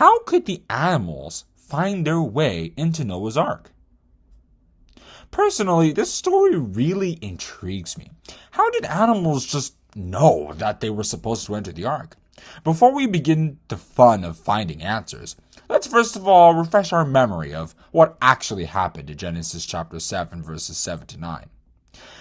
how could the animals find their way into Noah's Ark? Personally, this story really intrigues me. How did animals just know that they were supposed to enter the ark? Before we begin the fun of finding answers, let's first of all refresh our memory of what actually happened in Genesis chapter 7, verses 7 to 9.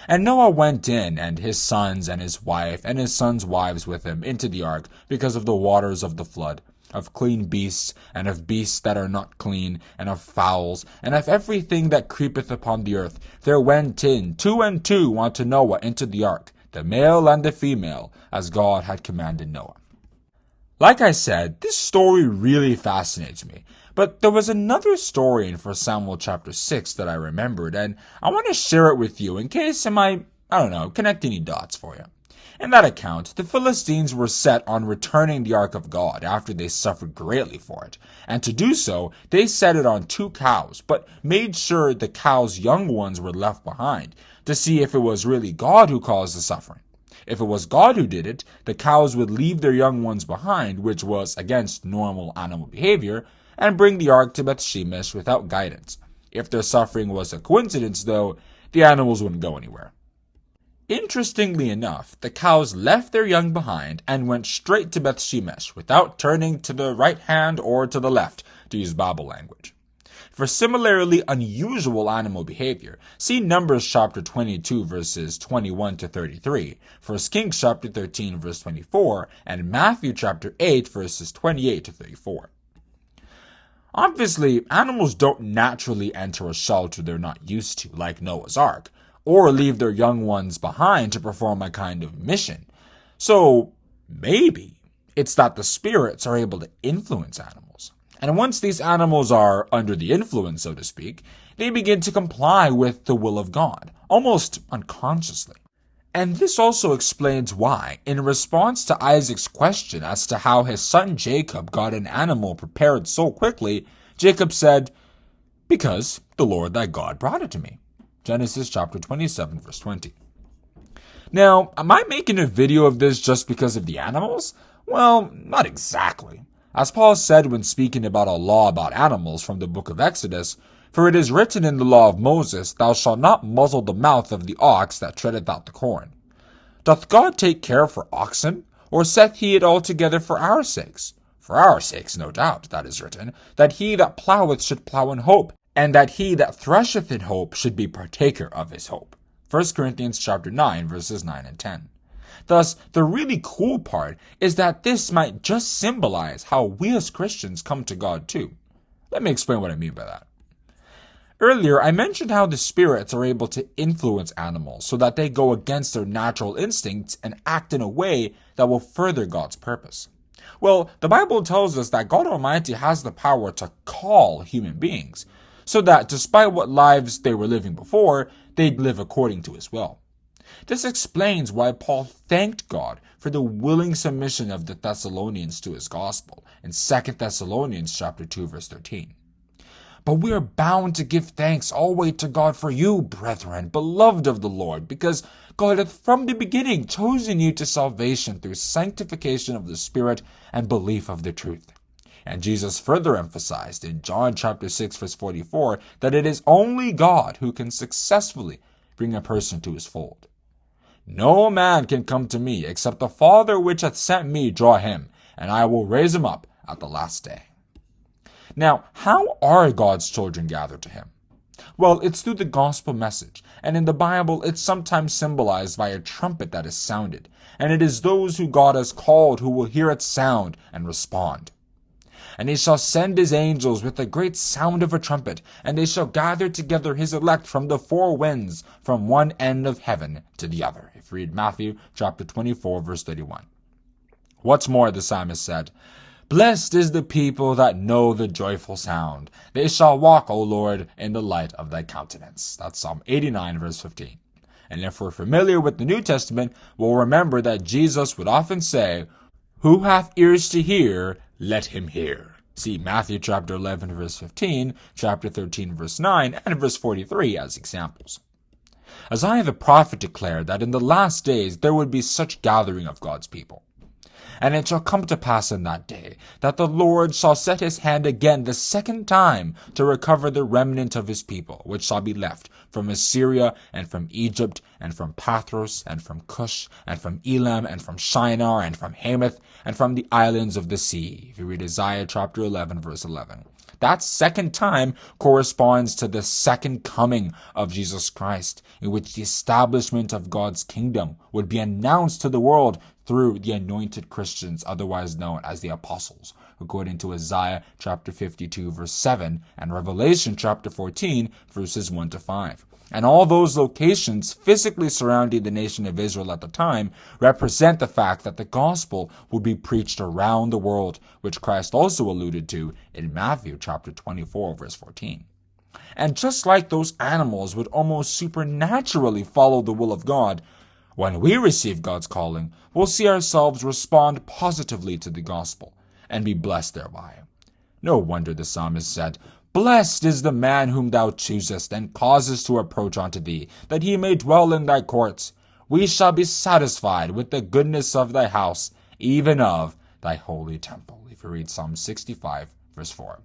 And Noah went in, and his sons and his wife and his sons' wives with him into the ark because of the waters of the flood, of clean beasts, and of beasts that are not clean, and of fowls, and of everything that creepeth upon the earth. There went in 2 and 2 unto Noah into the ark, the male and the female, as God had commanded Noah. Like I said, this story really fascinates me. But there was another story in 1 Samuel chapter 6 that I remembered, and I want to share it with you in case it might, connect any dots for you. In that account, the Philistines were set on returning the ark of God after they suffered greatly for it. And to do so, they set it on 2 cows, but made sure the cows' young ones were left behind to see if it was really God who caused the suffering. If it was God who did it, the cows would leave their young ones behind, which was against normal animal behavior, and bring the ark to Beth-shemesh without guidance. If their suffering was a coincidence, though, the animals wouldn't go anywhere. Interestingly enough, the cows left their young behind and went straight to Beth-shemesh without turning to the right hand or to the left, to use Bible language. For similarly unusual animal behavior, see Numbers chapter 22 verses 21 to 33, 1 Kings chapter 13 verse 24, and Matthew chapter 8 verses 28 to 34. Obviously, animals don't naturally enter a shelter they're not used to, like Noah's Ark, or leave their young ones behind to perform a kind of mission. So, maybe it's that the spirits are able to influence animals. And once these animals are under the influence, so to speak, they begin to comply with the will of God, almost unconsciously. And this also explains why, in response to Isaac's question as to how his son Jacob got an animal prepared so quickly, Jacob said, "Because the Lord thy God brought it to me." Genesis chapter 27, verse 20. Now, am I making a video of this just because of the animals? Well, not exactly. As Paul said when speaking about a law about animals from the book of Exodus, "For it is written in the law of Moses, Thou shalt not muzzle the mouth of the ox that treadeth out the corn." Doth God take care for oxen, or saith he it altogether for our sakes? For our sakes, no doubt, that is written, that he that ploweth should plow in hope, and that he that thresheth in hope should be partaker of his hope. 1 Corinthians chapter 9, verses 9 and 10. Thus, the really cool part is that this might just symbolize how we as Christians come to God too. Let me explain what I mean by that. Earlier, I mentioned how the spirits are able to influence animals so that they go against their natural instincts and act in a way that will further God's purpose. Well, the Bible tells us that God Almighty has the power to call human beings, so that despite what lives they were living before, they'd live according to his will. This explains why Paul thanked God for the willing submission of the Thessalonians to his gospel in 2 Thessalonians chapter 2, verse 13. "But we are bound to give thanks always to God for you, brethren, beloved of the Lord, because God hath from the beginning chosen you to salvation through sanctification of the Spirit and belief of the truth." And Jesus further emphasized in John chapter 6, verse 44, that it is only God who can successfully bring a person to his fold. "No man can come to me except the Father which hath sent me draw him, and I will raise him up at the last day." Now, how are God's children gathered to him? Well, it's through the gospel message, and in the Bible it's sometimes symbolized by a trumpet that is sounded, and it is those who God has called who will hear its sound and respond. "And he shall send his angels with a great sound of a trumpet, and they shall gather together his elect from the 4 winds, from one end of heaven to the other." If you read Matthew chapter 24, verse 31. What's more, the psalmist said, "Blessed is the people that know the joyful sound. They shall walk, O Lord, in the light of thy countenance." That's Psalm 89, verse 15. And if we're familiar with the New Testament, we'll remember that Jesus would often say, "Who hath ears to hear, let him hear." See Matthew chapter 11, verse 15, chapter 13, verse 9, and verse 43 as examples. Isaiah the prophet declared that in the last days there would be such gathering of God's people. And it shall come to pass in that day, that the Lord shall set his hand again the second time to recover the remnant of his people, which shall be left from Assyria, and from Egypt, and from Pathros, and from Cush, and from Elam, and from Shinar, and from Hamath, and from the islands of the sea. If you read Isaiah chapter 11, verse 11. That second time corresponds to the second coming of Jesus Christ, in which the establishment of God's kingdom would be announced to the world through the anointed Christians, otherwise known as the apostles, according to Isaiah chapter 52, verse 7, and Revelation chapter 14, verses 1 to 5. And all those locations physically surrounding the nation of Israel at the time represent the fact that the gospel would be preached around the world, which Christ also alluded to in Matthew chapter 24, verse 14. And just like those animals would almost supernaturally follow the will of God, when we receive God's calling, we'll see ourselves respond positively to the gospel and be blessed thereby. No wonder the psalmist said, "Blessed is the man whom thou choosest, and causest to approach unto thee, that he may dwell in thy courts. We shall be satisfied with the goodness of thy house, even of thy holy temple." If you read Psalm 65, verse 4.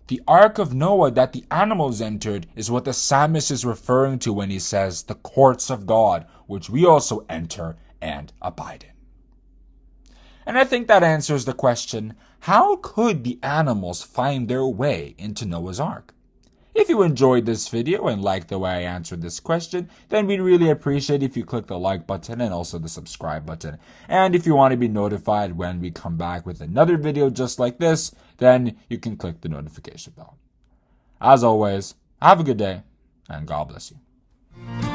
The ark of Noah that the animals entered is what the psalmist is referring to when he says, "the courts of God, which we also enter and abide in." And I think that answers the question, how could the animals find their way into Noah's Ark? If you enjoyed this video and liked the way I answered this question, then we'd really appreciate if you click the like button and also the subscribe button. And if you want to be notified when we come back with another video just like this, then you can click the notification bell. As always, have a good day, and God bless you.